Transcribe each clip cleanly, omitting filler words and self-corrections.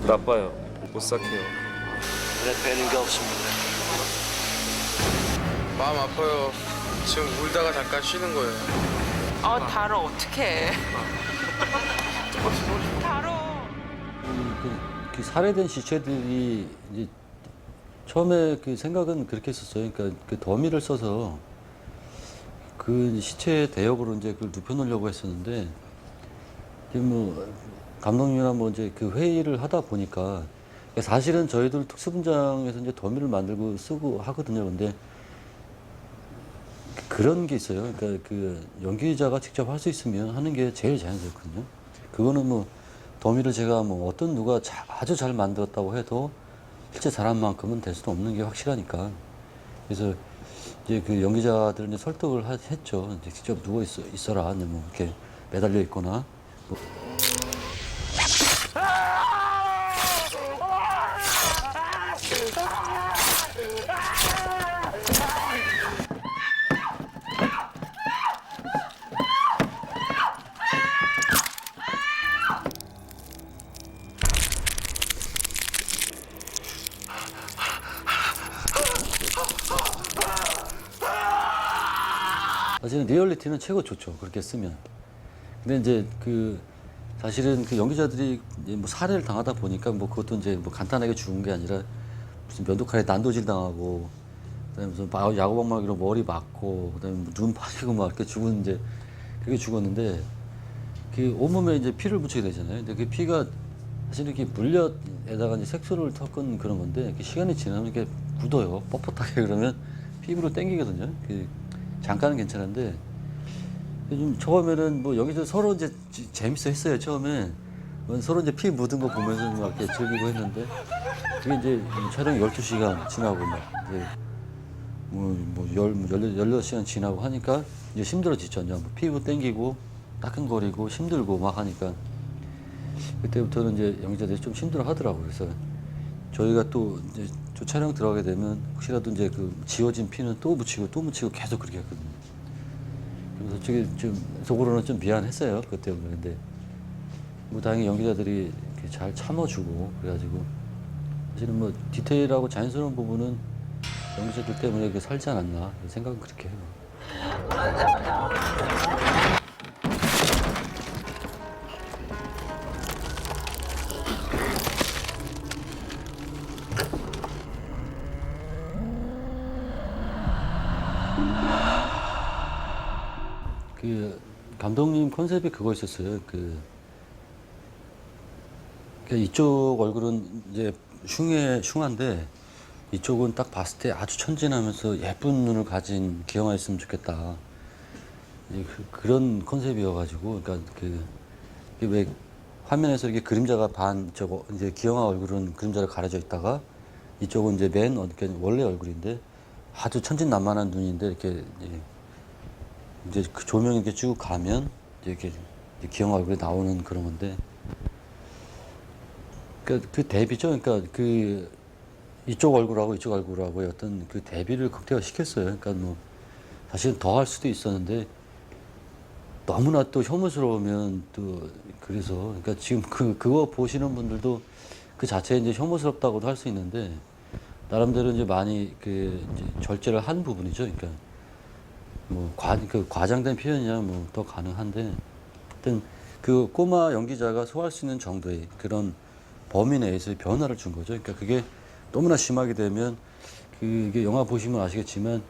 나빠요. 못 삭혀요. 눈에 뵈는 게 없습니다. 마음 아파요. 지금 울다가 잠깐 쉬는 거예요. 다뤄 어떡해. 다뤄. 그 살해된 시체들이 이제 처음에 그 생각은 그렇게 했었어요. 그러니까 그 더미를 써서 그 시체 대역으로 이제 그걸 눕혀놓으려고 했었는데, 지금 뭐 감독님이랑 뭐 이제 그 회의를 하다 보니까 사실은 저희들 특수분장에서 이제 더미를 만들고 쓰고 하거든요. 근데 그런 게 있어요. 그러니까 그 연기자가 직접 할 수 있으면 하는 게 제일 자연스럽거든요. 그거는 뭐 더미를 제가 뭐 어떤 누가 아주 잘 만들었다고 해도 실제 사람만큼은 될 수는 없는 게 확실하니까. 그래서 이제 그 연기자들은 이제 설득을 했죠. 이제 직접 누워 있어라. 뭐 이렇게 매달려 있거나. 뭐. 사실은 리얼리티는 최고 좋죠. 그렇게 쓰면. 근데 이제 그 사실은 그 연기자들이 이제 뭐 살해를 당하다 보니까 뭐 그것도 이제 뭐 간단하게 죽은 게 아니라 무슨 면도칼에 난도질 당하고, 그다음에 무슨 야구방망이로 머리 맞고, 그다음에 눈 파이고 막 이렇게 죽은 이제 그게 죽었는데, 그 온몸에 이제 피를 묻히게 되잖아요. 근데 그 피가 사실 이렇게 물엿에다가 이제 색소를 섞은 그런 건데, 이렇게 시간이 지나면 이렇게 굳어요. 뻣뻣하게. 그러면 피부로 땡기거든요. 그 잠깐은 괜찮은데, 요즘 처음에는 뭐 여기서 서로 이제 재밌어 했어요. 처음에 서로 이제 피 묻은 거 보면서 막 이렇게 즐기고 했는데, 그게 이제 촬영 12시간 지나고 막 이제 뭐 16시간 지나고 하니까 이제 힘들어지죠. 이제 피부 땡기고 따끔거리고 힘들고 막 하니까 그때부터는 이제 연기자들이 좀 힘들어 하더라고요. 그래서 저희가 또 이제 저 촬영 들어가게 되면 혹시라도 이제 그 지워진 피는 또 묻히고 또 묻히고 계속 그렇게 했거든요. 그래서 저게 좀 속으로는 좀 미안했어요. 그것 때문에. 근데 뭐 다행히 연기자들이 이렇게 잘 참아주고 그래가지고 사실은 뭐 디테일하고 자연스러운 부분은 연기자들 때문에 이렇게 살지 않았나 생각은 그렇게 해요. 그 감독님 컨셉이 그거 있었어요. 그 이쪽 얼굴은 이제 흉한데 이쪽은 딱 봤을 때 아주 천진하면서 예쁜 눈을 가진 기영아였으면 좋겠다. 그런 컨셉이어가지고, 그러니까 왜 화면에서 이렇게 그림자가 저거 이제 기영아 얼굴은 그림자로 가려져 있다가 이쪽은 이제 그러니까 원래 얼굴인데 아주 천진난만한 눈인데 이렇게 이제 그 조명이 이렇게 쭉 가면 이렇게 기영아 얼굴이 나오는 그런 건데, 그러니까 그 대비죠. 그러니까 그 이쪽 얼굴하고 이쪽 얼굴하고의 어떤 그 대비를 극대화 시켰어요. 그러니까 뭐 사실 더 할 수도 있었는데 너무나 또 혐오스러우면 또 그래서, 그러니까 지금 그거 보시는 분들도 그 자체에 이제 혐오스럽다고도 할 수 있는데 나름대로 이제 많이 그 이제 절제를 한 부분이죠. 그러니까 뭐 과장된 표현이야 뭐 더 가능한데, 하여튼 그 꼬마 연기자가 소화할 수 있는 정도의 그런 범위 내에서의 변화를 준 거죠. 그러니까 그게 너무나 심하게 되면 그게 영화 보시면 아시겠지만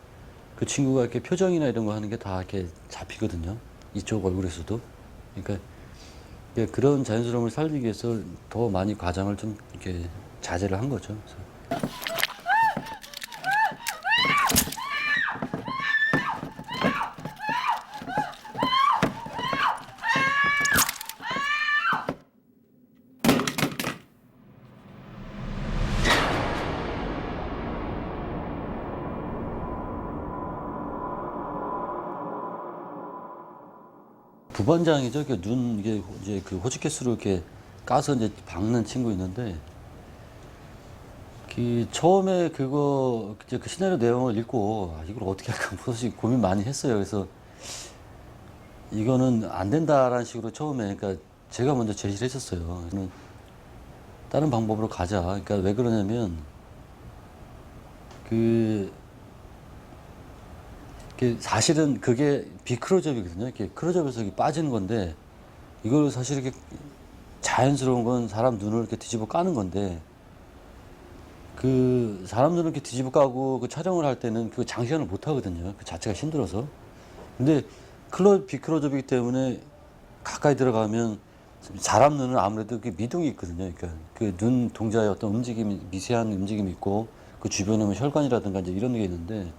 그 친구가 이렇게 표정이나 이런 거 하는 게 다 이렇게 잡히거든요. 이쪽 얼굴에서도. 그러니까 그런 자연스러움을 살리기 위해서 더 많이 과장을 좀 이렇게 자제를 한 거죠. 그래서. 부반장이죠. 이게 이제 그 호치키스로 이렇게 까서 이제 박는 친구 있는데, 그 처음에 그거 이제 그 시나리오 내용을 읽고 이걸 어떻게 할까 사실 고민 많이 했어요. 그래서 이거는 안 된다라는 식으로 처음에, 그러니까 제가 먼저 제시를 했었어요. 저는 다른 방법으로 가자. 그러니까 왜 그러냐면 사실은 그게 비클로즈업이거든요. 이렇게 클로즈업에서 이렇게 빠지는 건데 이걸 사실 이렇게 자연스러운 건 사람 눈을 이렇게 뒤집어 까는 건데 그 사람 눈을 이렇게 뒤집어 까고 그 촬영을 할 때는 그 장시간을 못 하거든요. 그 자체가 힘들어서. 근데 비클로즈업이기 때문에 가까이 들어가면 사람 눈은 아무래도 그 미동이 있거든요. 그러니까 그 눈 동자의 어떤 움직임이 미세한 움직임이 있고 그 주변에 뭐 혈관이라든가 이제 이런 게 있는데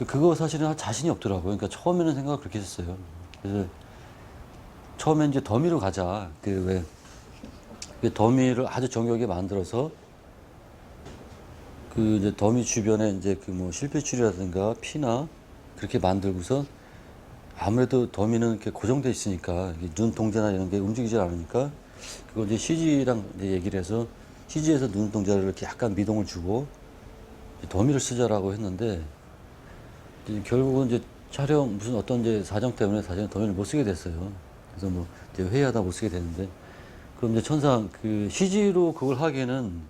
그거 사실은 자신이 없더라고요. 그러니까 처음에는 생각을 그렇게 했어요. 그래서 처음에 이제 더미로 가자. 그 더미를 아주 정교하게 만들어서 그 이제 더미 주변에 이제 그 뭐 실핏줄이라든가 피나 그렇게 만들고서 아무래도 더미는 이렇게 고정돼 있으니까 눈 동자나 이런 게 움직이질 않으니까 그거 이제 CG랑 이제 얘기를 해서 CG에서 눈 동자를 이렇게 약간 미동을 주고 더미를 쓰자라고 했는데 이제 결국은 이제 촬영 무슨 어떤 이제 사정 때문에 사실 더미를 못 쓰게 됐어요. 그래서 뭐 이제 회의하다 못 쓰게 됐는데 그럼 이제 천상 그 CG로 그걸 하기에는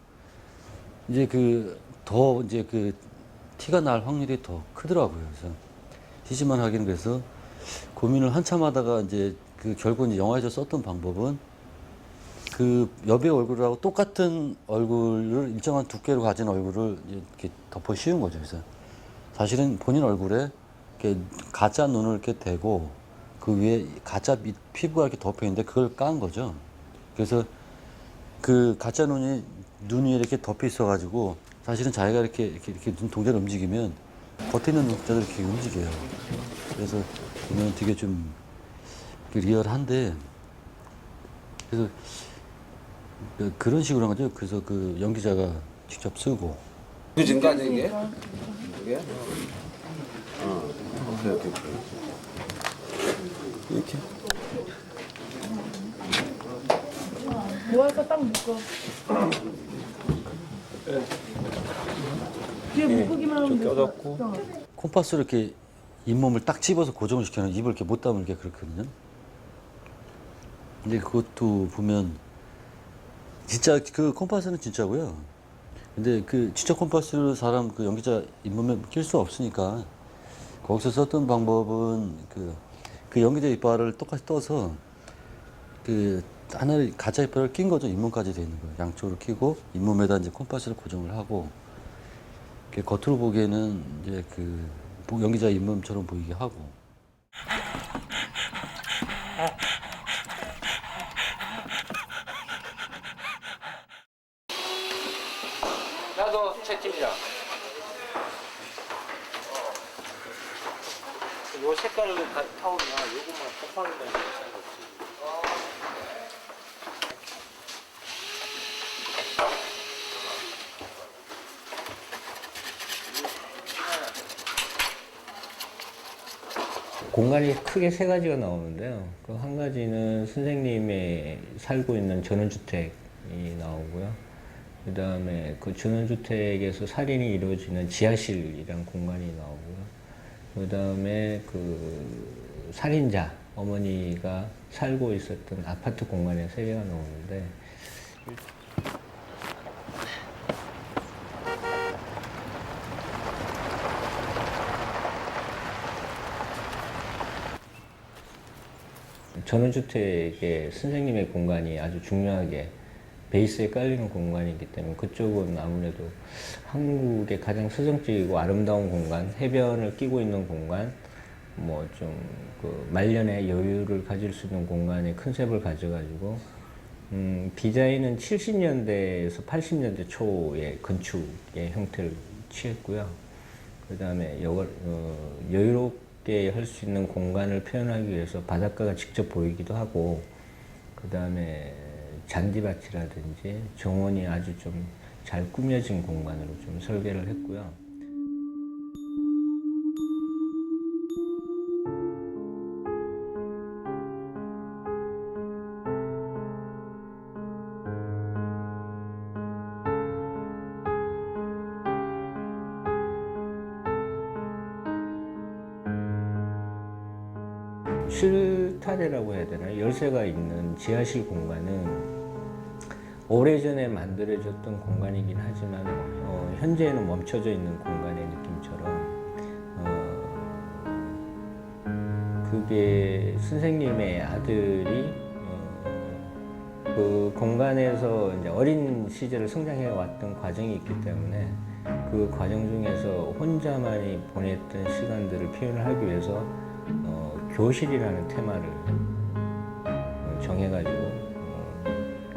이제 더 이제 티가 날 확률이 더 크더라고요. 그래서 CG만 하기는 그래서 고민을 한참 하다가 이제 결국 이제 영화에서 썼던 방법은 그 여배 얼굴하고 똑같은 얼굴을 일정한 두께로 가진 얼굴을 이렇게 덮어 씌운 거죠. 그래서 사실은 본인 얼굴에 이렇게 가짜 눈을 이렇게 대고 그 위에 가짜 피부가 이렇게 덮여 있는데 그걸 깐 거죠. 그래서 그 가짜 눈이 눈 위에 이렇게 덮여 있어가지고 사실은 자기가 이렇게 눈 동자를 움직이면 겉에 있는 눈동자도 이렇게 움직여요. 그래서 보면 되게 좀 리얼한데 그래서 그런 식으로 한 거죠. 그래서 그 연기자가 직접 쓰고. 그진 거 아니야 이게? 이게? 이렇게. 이렇게. 모아서 딱 묶어. 뒤에 묶기만 하면 돼. 콤파스로 이렇게 잇몸을 딱 집어서 고정을 시켜놓은 입을 이렇게 못 다물게 그렇거든요. 근데 그것도 보면 진짜 그 콤파스는 진짜고요. 근데 그 진짜 콤파스를 사람 그 연기자 잇몸에 낄 수 없으니까 거기서 썼던 방법은 그 연기자 이빨을 똑같이 떠서 하나를 가짜 이빨을 낀 거죠. 잇몸까지 돼 있는 거예요. 양쪽으로 끼고 잇몸에다 이제 콤파스를 고정을 하고 겉으로 보기에는 이제 연기자 잇몸처럼 보이게 하고. 나도 채팅이랑. 요 색깔을 타오면 요것만 곰팡이만 있는 거지. 공간이 크게 세 가지가 나오는데요. 그 한 가지는 선생님의 살고 있는 전원주택이 나오고요. 그 다음에 그 전원주택에서 살인이 이루어지는 지하실이란 공간이 나오고요. 그 다음에 그 살인자, 어머니가 살고 있었던 아파트 공간에 세 개가 나오는데 전원주택의 선생님의 공간이 아주 중요하게 베이스에 깔리는 공간이기 때문에 그쪽은 아무래도 한국의 가장 서정적이고 아름다운 공간, 해변을 끼고 있는 공간, 뭐 좀 말년의 여유를 가질 수 있는 공간의 컨셉을 가져가지고 디자인은 70년대에서 80년대 초의 건축의 형태를 취했고요. 그 다음에 여유롭게 할 수 있는 공간을 표현하기 위해서 바닷가가 직접 보이기도 하고, 그 다음에 잔디밭이라든지 정원이 아주 좀 잘 꾸며진 공간으로 좀 설계를 했고요. 실타래라고 해야 되나? 열쇠가 있는 지하실 공간은 오래전에 만들어졌던 공간이긴 하지만 현재는 멈춰져 있는 공간의 느낌처럼 그게 선생님의 아들이 그 공간에서 이제 어린 시절을 성장해 왔던 과정이 있기 때문에 그 과정 중에서 혼자만이 보냈던 시간들을 표현을 하기 위해서 교실이라는 테마를 정해가지고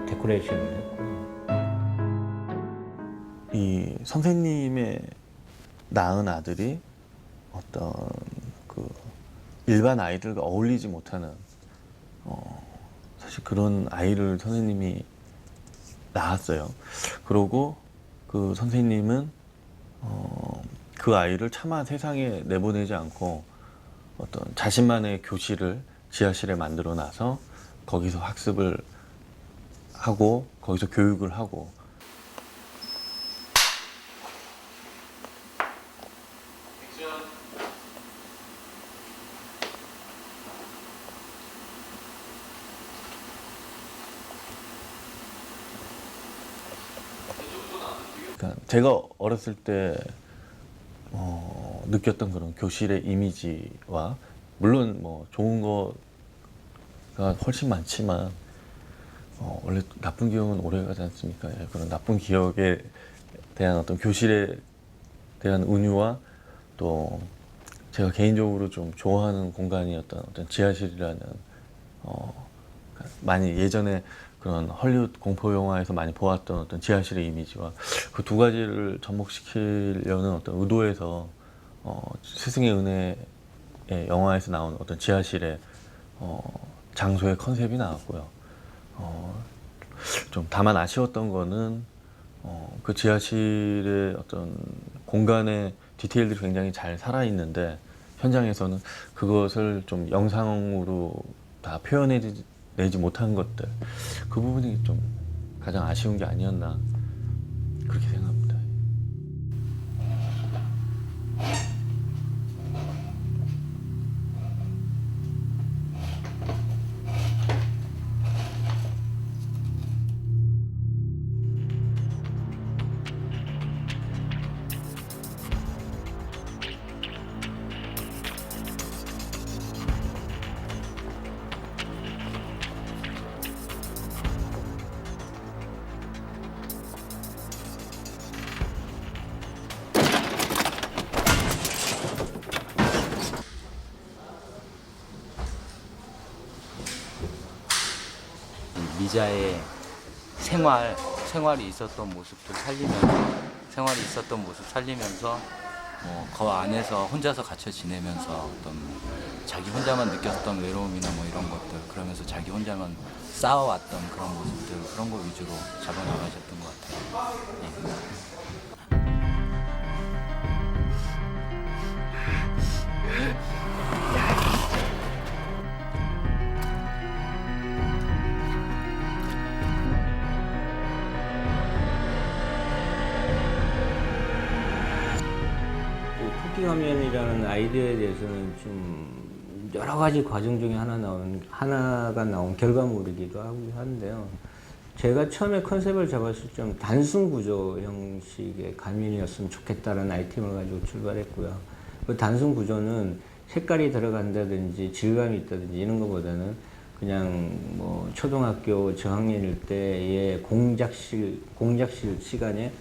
데코레이션을 했고요. 이 선생님의 낳은 아들이 어떤 그 일반 아이들과 어울리지 못하는 사실 그런 아이를 선생님이 낳았어요. 그러고 그 선생님은 그 아이를 차마 세상에 내보내지 않고 어떤 자신만의 교실을 지하실에 만들어 놔서 거기서 학습을 하고 거기서 교육을 하고 그러니까 제가 어렸을 때 느꼈던 그런 교실의 이미지와 물론 뭐 좋은 거가 훨씬 많지만 원래 나쁜 기억은 오래 가지 않습니까? 그런 나쁜 기억에 대한 어떤 교실에 대한 은유와 또 제가 개인적으로 좀 좋아하는 공간이었던 어떤 지하실이라는 많이 예전에 그런 헐리우드 공포 영화에서 많이 보았던 어떤 지하실의 이미지와 그 두 가지를 접목시키려는 어떤 의도에서 스승의 은혜의 영화에서 나온 어떤 지하실의 장소의 컨셉이 나왔고요. 좀 다만 아쉬웠던 거는 그 지하실의 어떤 공간의 디테일들이 굉장히 잘 살아있는데 현장에서는 그것을 좀 영상으로 다 표현해내지 못한 것들 그 부분이 좀 가장 아쉬운 게 아니었나 그렇게 생각합니다. 미자의 생활이 있었던 모습들 살리면서 뭐 그 안에서 혼자서 갇혀 지내면서 어떤 자기 혼자만 느꼈던 외로움이나 뭐 이런 것들 그러면서 자기 혼자만 쌓아왔던 그런 모습들 그런 거 위주로 잡아나가셨던 것 같아요. 예. 토끼 가면이라는 아이디어에 대해서는 좀 여러 가지 과정 중에 하나가 나온 결과물이기도 하고 한데요. 제가 처음에 컨셉을 잡았을 때 좀 단순 구조 형식의 가면이었으면 좋겠다는 아이템을 가지고 출발했고요. 그 단순 구조는 색깔이 들어간다든지 질감이 있다든지 이런 것보다는 그냥 뭐 초등학교 저학년일 때의 공작실 시간에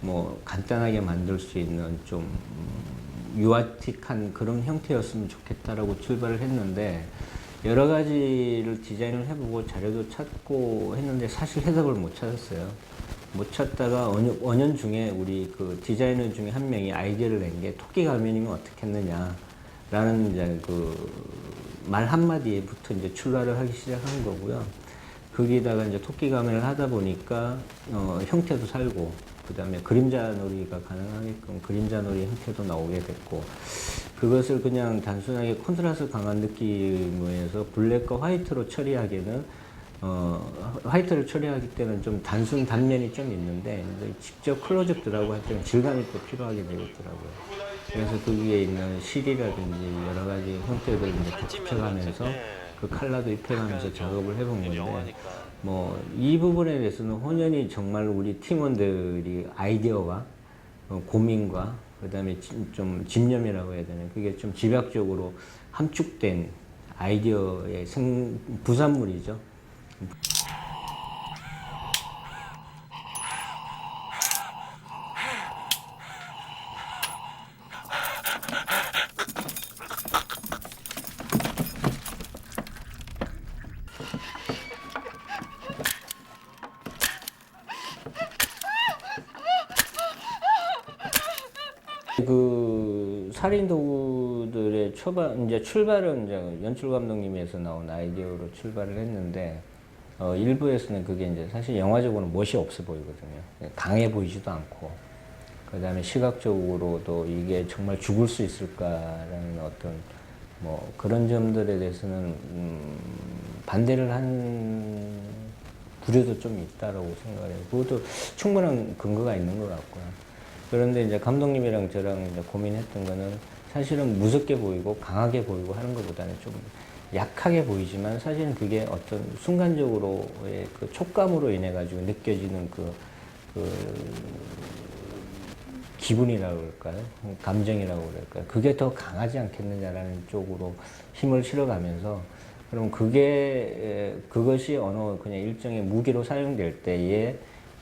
뭐 간단하게 만들 수 있는 좀 유아틱한 그런 형태였으면 좋겠다라고 출발을 했는데 여러 가지를 디자인을 해보고 자료도 찾고 했는데 사실 해석을 못 찾았어요. 못 찾다가 언연 중에 우리 그 디자이너 중에 한 명이 아이디어를 낸 게 토끼 가면이면 어떻게 했느냐라는 이제 그 말 한마디부터 이제 출발을 하기 시작한 거고요. 거기다가 이제 토끼 가면을 하다 보니까 형태도 살고 그 다음에 그림자 놀이가 가능하게끔 그림자 놀이 형태도 나오게 됐고 그것을 그냥 단순하게 콘트라스트 강한 느낌에서 블랙과 화이트로 처리하기에는 화이트를 처리하기 때는 좀 단순 단면이 좀 있는데 직접 클로즈업 들어가고 할 때는 질감이 또 필요하게 되겠더라고요. 그래서 그 위에 있는 실이라든지 여러 가지 형태들을 이제 붙여가면서 그 컬러도 입혀가면서 작업을 해본 건데 뭐 이 부분에 대해서는 혼연히 정말 우리 팀원들이 아이디어와 고민과 그다음에 좀 집념이라고 해야 되나 그게 좀 집약적으로 함축된 아이디어의 부산물이죠. 그 살인 도구들의 이제 출발은 이제 연출 감독님에서 나온 아이디어로 출발을 했는데 일부에서는 그게 이제 사실 영화적으로는 멋이 없어 보이거든요. 강해 보이지도 않고 그다음에 시각적으로도 이게 정말 죽을 수 있을까라는 어떤 뭐 그런 점들에 대해서는 반대를 한 구조도 좀 있다라고 생각을 해요. 그것도 충분한 근거가 있는 것 같고요. 그런데 이제 감독님이랑 저랑 이제 고민했던 거는 사실은 무섭게 보이고 강하게 보이고 하는 것보다는 좀 약하게 보이지만 사실은 그게 어떤 순간적으로의 그 촉감으로 인해 가지고 느껴지는 그 기분이라고 그럴까요? 감정이라고 그럴까요? 그게 더 강하지 않겠느냐라는 쪽으로 힘을 실어가면서 그럼 그것이 어느 그냥 일종의 무기로 사용될 때에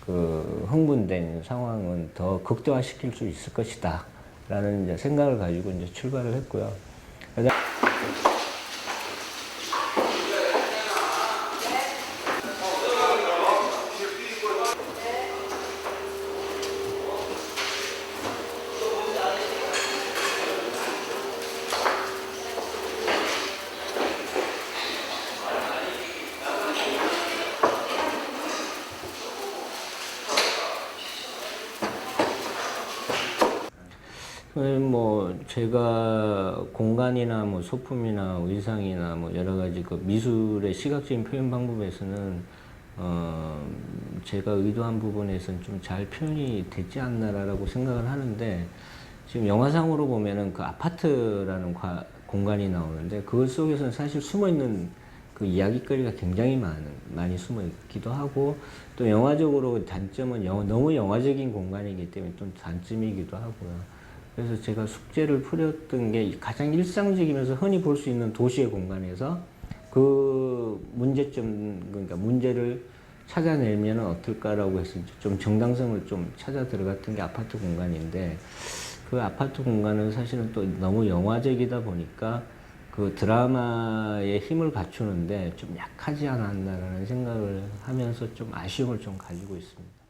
그 흥분된 상황은 더 극대화시킬 수 있을 것이다 라는 이제 생각을 가지고 이제 출발을 했고요. 뭐 제가 공간이나 뭐 소품이나 의상이나 뭐 여러 가지 그 미술의 시각적인 표현 방법에서는 제가 의도한 부분에서는 좀 잘 표현이 되지 않나라고 생각을 하는데 지금 영화상으로 보면은 그 아파트라는 공간이 나오는데 그 속에서는 사실 숨어 있는 그 이야기거리가 굉장히 많이 숨어 있기도 하고 또 영화적으로 단점은 너무 영화적인 공간이기 때문에 좀 단점이기도 하고요. 그래서 제가 숙제를 풀었던 게 가장 일상적이면서 흔히 볼 수 있는 도시의 공간에서 그 문제점, 그러니까 문제를 찾아내면 어떨까라고 해서 좀 정당성을 좀 찾아 들어갔던 게 아파트 공간인데 그 아파트 공간은 사실은 또 너무 영화적이다 보니까 그 드라마의 힘을 갖추는데 좀 약하지 않았나라는 생각을 하면서 좀 아쉬움을 좀 가지고 있습니다.